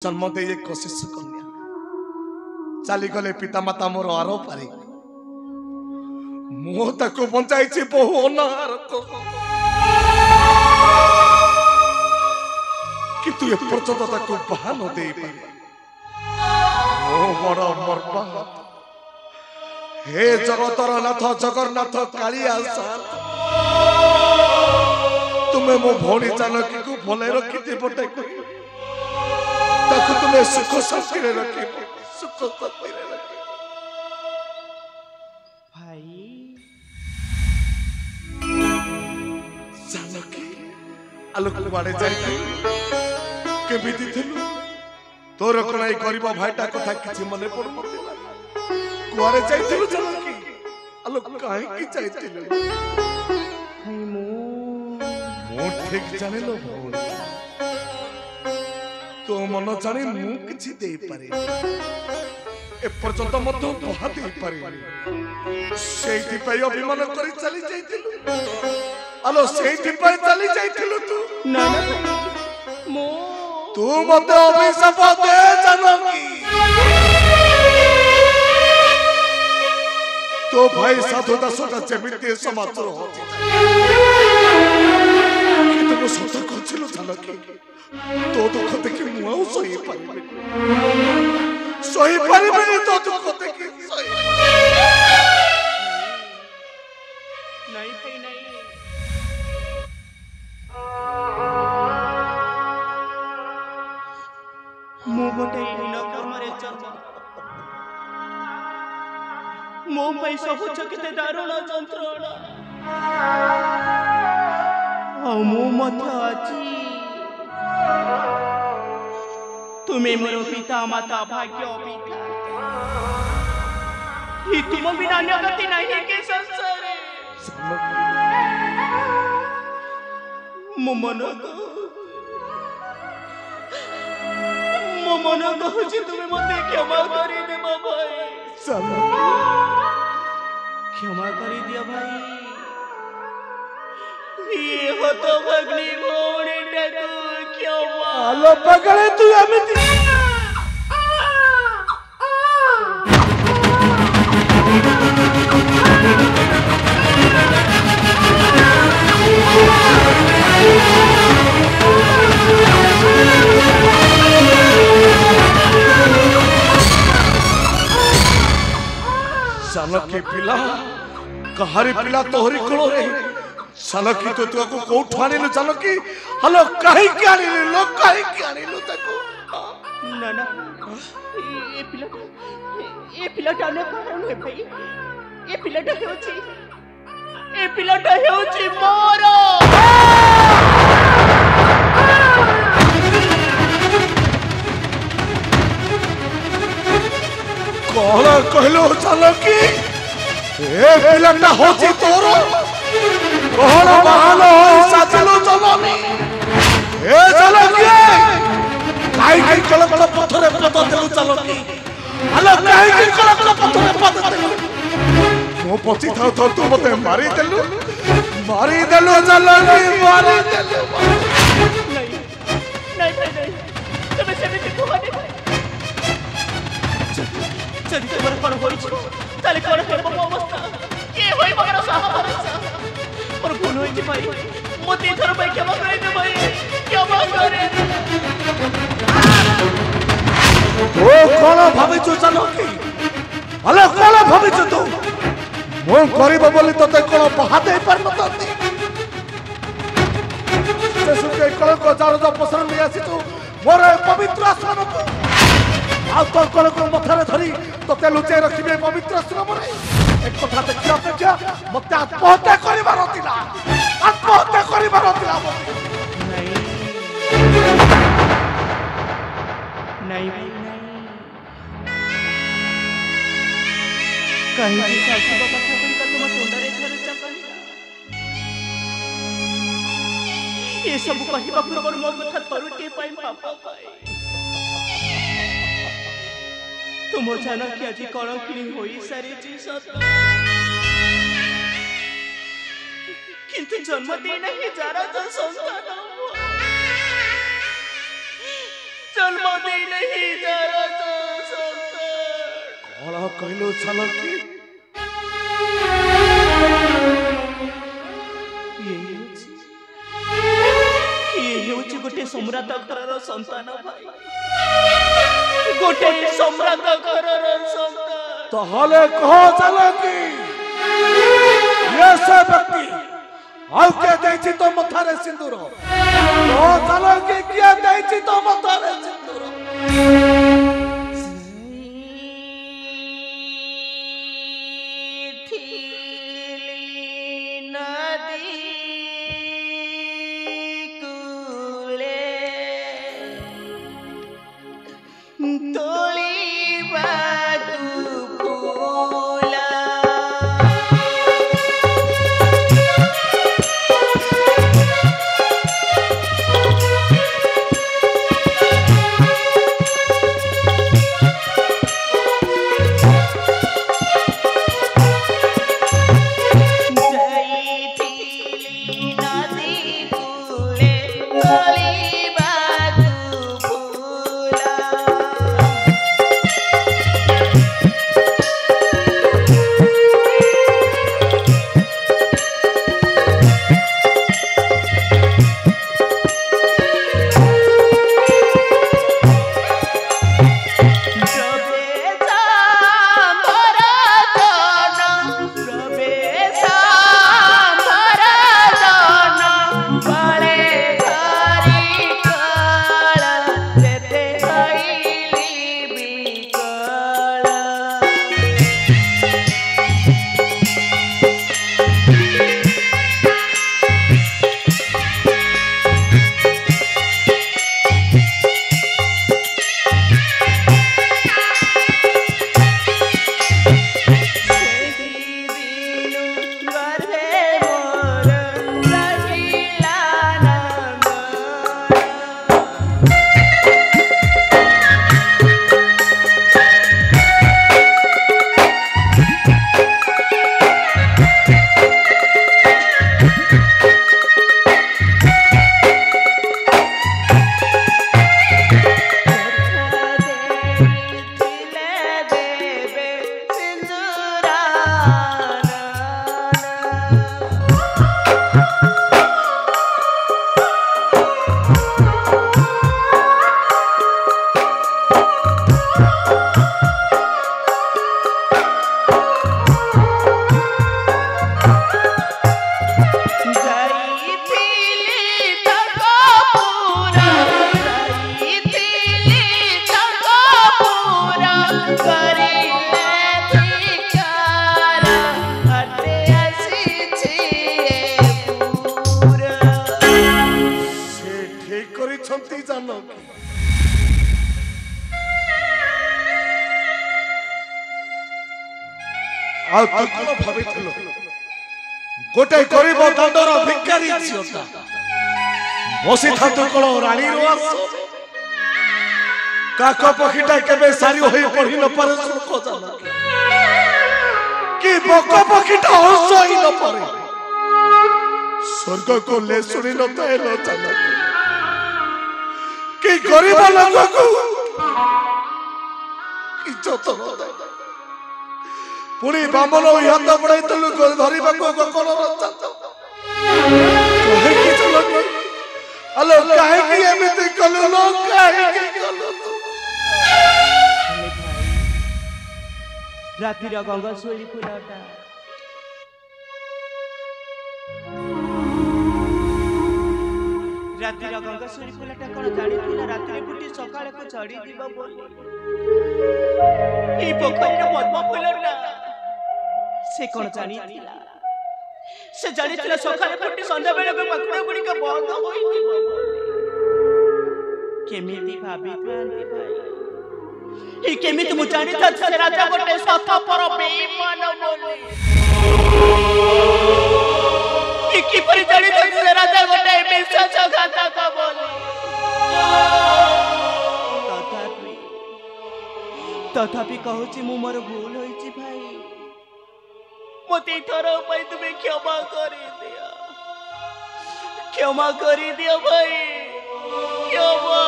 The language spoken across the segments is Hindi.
जन्म दे एक शिशु कन्या चली गले पितामाता मोर आरो पारी मो ताको बंचाई बहु अनार किंतु ए पर्यंत ताको बाहा न दे पारे मो बड़ मर्मा हे जगतर नाथ जगन्नाथ कालिया साथ तुम्हें मो भौणी जानकी को भले रखी बटे ताकू तुम्हें सुख शांति रे रखी सुख शांति रे रखी भाई जानकी आलोक बाड़े जाई केमिति थिलु तोर कोनाई गरीब भाईटा कथा किछि मने पड़ नथिला कुआरे जाइथिलु जानकी आलोक काहे की जाइथिलु भाई मो ठीक जाने लो भौणी तो मन जाने मु किछि दे पारे ए पर्यंत मतो बहा दे पारे सेठी पय अभिमान करी चली जाइथिलु आलो सेठी पय चली जाइथिलु तू ना मो तू मते अभिशाप दे जानकी तो भाई साधु दासटा जेमिति समाचार हो कितनो सत कहछिलु जानकी तो दुख देखि मु आउ सही पारिबेनी तो दुख देखि सही नहीं भाई नहीं मो गोटे हीन कर्मरे जन्म मो भाई सब केते दारुण जंत्रणा मो मत अछि तुम्हें मोर पिता माता भाग्य पिता ही तुम बिना गति नहीं के संसार मो मन कहूँ तुम्हें मत क्षमा कर देबा भाई क्षमा कर दिया भाई ये हो तो भगनी भौणी टाको क्षमा आलो पगले तू एमिति जानकी पिला कहारी पिला तोहरी कोलो रे जानकी तो तुको कोठु आनिलु जानकी हलो काहे के आनिलु लो काहे के आनिलु ताको ना ना ए पिलाटा ने कारण है भाई ए पिलाटा हेउची मोर कौन कहलो जानकी ए पिलाटा होची तोर कौन बहालो साचलो जननी ए जानकी काई की कल कल पथरे पद देलु जानकी हलो काई की कल कल पथरे पद देलु मो पछी थाउ थाउ तू मते मारी देलु जानकी मारी देलु नहीं तबे सेमिति कहने जदि तोर कोन होई छ ताले कोन हेबो अवस्था के होई मगर साहब पर भूल होई कि भाई मोती थर भाई क्षमा करे दे भाई क्षमा करे ओ कोन भाबी छु जानकी हलो कोन भाबी छु तू मो गरीब बोली तते कोन बहा दे पर नतती से सुके कोन को जार जो पसंद नहीं आसी तू मोर पवित्र आश्रम को आ तो कोन को मथरे धरी तते लुचे रखिबे पवित्र आश्रम रे एक कथा देखि अपेक्षा मते आत्महत्या करिबार थिला नहीं भाई नहीं कहीं भी सासू बाबा का तुम सुंदर घर चकलिया ये सब कहिबा पूर्व मोर कथा थरुटे पाई पापा भाई तुम जाना कि आज कण कि होई सारी जी सत किंतु जन्म देना ही जारा जो संतान जन्म दे नहीं जरा तो संकट कौन कहलो जानकी ये गोटे सम्राट घर संतान भाई गोटे सम्राट घर संतान ताहले कहो जानकी ये से व्यक्ति आउ के देछि तो मथारे सिंदूर तो जानकी के देछि तो मथारे सिंदूर गोटे गरीब दंडर भिकारी झीलता बसी था कण रानी काक पक्षीटा केबे सारी होई पढ़ी न पारे सुख जानकी कि बक पक्षीटा हंस ही न पारे स्वर्ग को ले सुनी न ताएलो जानकी कि गरीब लोक को कि जतन पुणी बामन हाथ बढ़ाई तेलु धरवा कौन हेलो कहीं एमती कलु लो रातिर गंगाशोली फुलटा रातिर गंगाशोली फुलटा कौन जानी रातिर फुटी सकाळ को चढ़ी दिबा बोली ई पोखरीर पद्म फुलटा से कौन जानी से जानी सकाळ फुटी संध्या बेले पाखुड़ा गुड़िक बंद होइथिबो केमिति भाबी थांती भाई ई केमिति मु जानी था से राजा गोटे सत पर बेईमान बोली ई की परि जानी था से राजा गोटे विश्वासघातक बोली तथापि कहूची मु मोर भूल होइची भाई मते थर भाई तुम्हें क्षमा कर दिया भाई क्षमा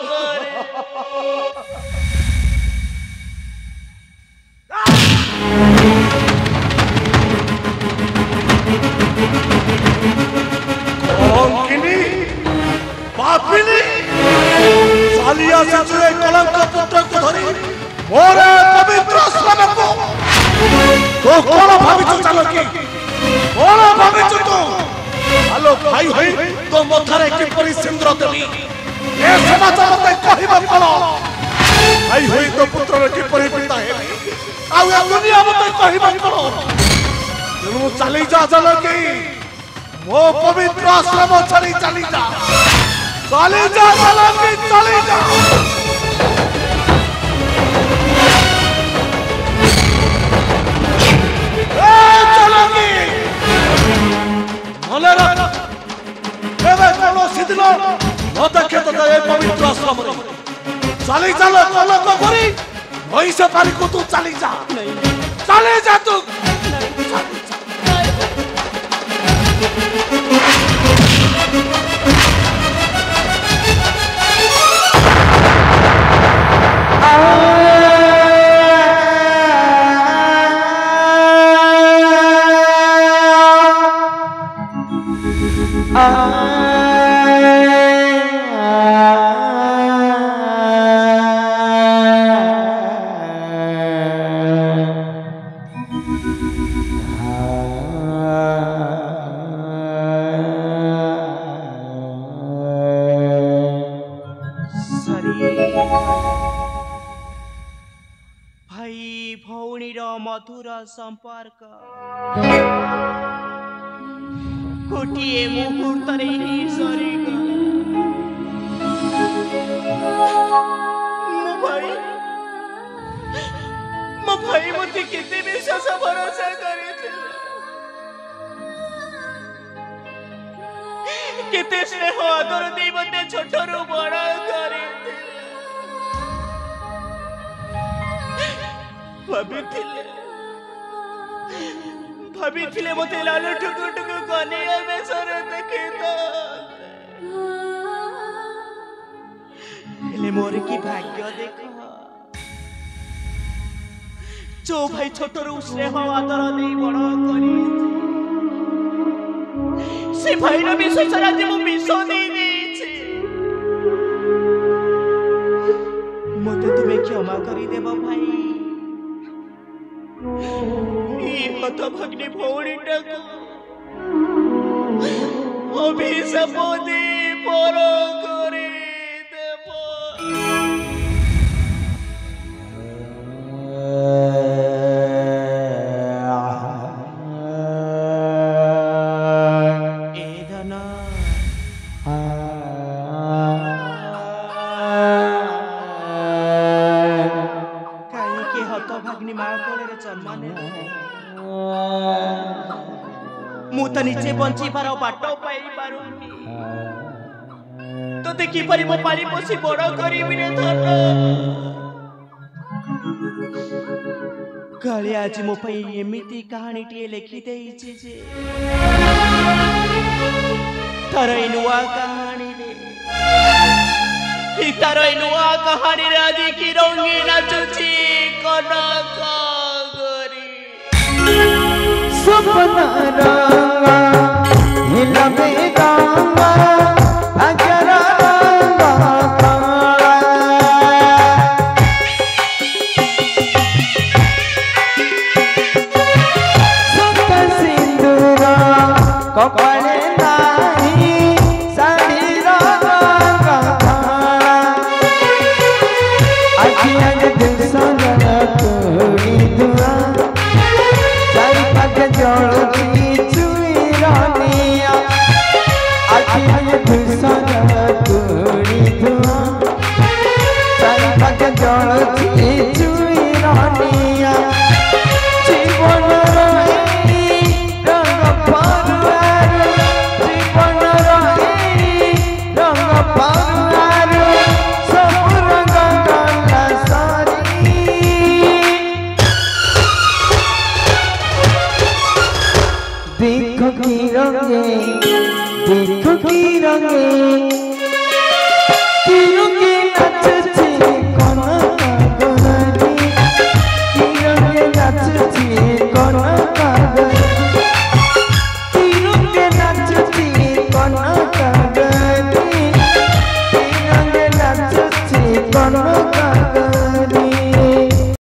कर कलंकिनी पापिनी सालिया से जुए कलंक पुत्र को धरी मोरे पवित्र श्रम को तो कौन भाविचु चालकी कौन भाविचु तो आलो भाई होई तो मथारे किपरि सिंद्र देवी ए समाचार मते कहिबा कल भाई होई तो पुत्र किपरि पिता हेबी आउ ए दुनिया मते कहिबा कल तू चली जा चालकी वो पवित्र आश्रम छड़ी चली जा चालकी चली जा चालकी मने रख एबे कोनो सिदिन न देखे तो ए पवित्र आश्रम रे चली चल कलक करी वहीं से पारी को तू चली जा चले जा तू भाई भौणीर मधुर संपर्क गोटे मुहूर्त मो भाई मत केते विश्वास भरोसा केते स्नेह आदर दे मते छोटरू बड़ करे भाभी मते लालू टुकु टुकु कनिया बेसर देखे तो हेले मोर की भाग्य देखो जो भाई छोटरू स्नेह आदर दे बड़ करी से भाईर विश्वास आज मु विष दे देछि मते तुमे क्षमा करी देबो भाई हत भग्नि भौणीटा अभिशाप दे पर करे देव ए धन कहीं हत भग्नि माँ कोले जन्म ने मु तो निजे बंची पार बाट पाई पारुनी तो देखि परि मो पानी पोसी बड़ करिबि रे धन काले आज मो पई एमिति कहानी टिए लिखि देइछि जे तारई नुआ कहानी रे तारई नुआ कहानी रे आज की रंगी नाचुछि कनक सपना रंगा हिला में गांगा अजरा रंगा काला संत सिंदूरा कपड़े नाही साड़ी रंगा काला अखियां दिल सजना तोड़ी दुआ जलती चुई रानिया आखियां भूषण तोड़ी धुआ चलपक जलती चुई रानिया जीवन